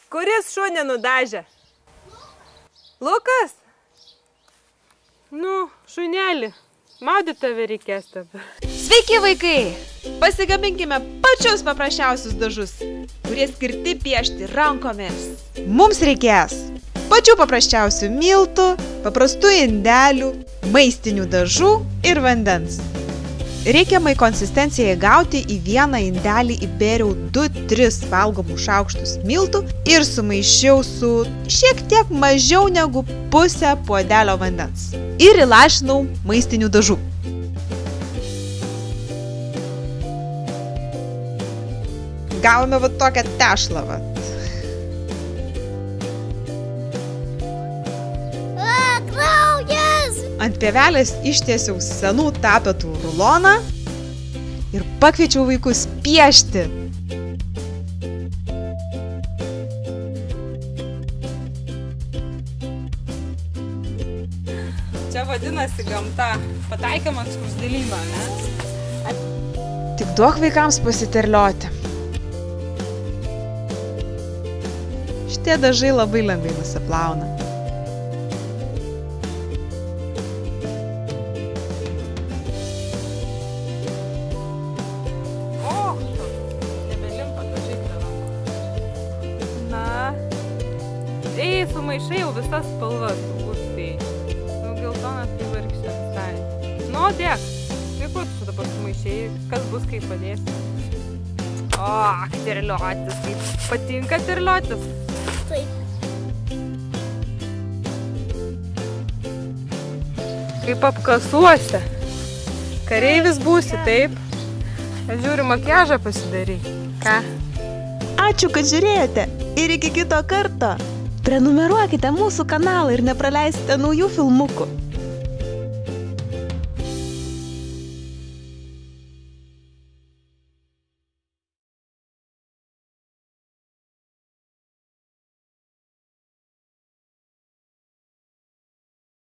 Kuris šunį nudažė? Lukas? Nu, šunelį. Maudyti tave reikės dabar. Sveiki, vaikai! Pasigaminkime pačius paprasčiausius dažus, kurie skirti piešti rankomis. Mums reikės pačių paprasčiausių miltų, paprastų indelių, maistinių dažų ir vandens. Reikiamai konsistencijai gauti į vieną indelį įbėriau 2-3 valgomų šaukštus miltų ir sumaišiau su šiek tiek mažiau negu pusę puodelio vandens. Ir įlašinau maistinių dažų. Gavome va tokią tešlą. Kraujas! Ant pievelės ištiesiau senų tapetų ruloną ir pakviečiau vaikus piešti. Čia vadinasi gamta. Pataikėm ant skruzdėlyno, ne? Tik duok vaikams pasiterlioti. Šitie dažai labai lengvai nusiplauna. Sumaišai jau visas spalvas, tai geltonas tai vargščias visai. Nu, dėk, tai ko tu dabar sumaišai, kas bus, kai padėsi? O, terliotis, kaip patinka terliotis? Taip. Kaip apkasuose. Kareivis būsi, taip? Aš žiūriu, makiažą pasidarai. Ką? Ačiū, kad žiūrėjote ir iki kito karto. Prenumeruokite mūsų kanalą ir nepraleisite naujų filmukų.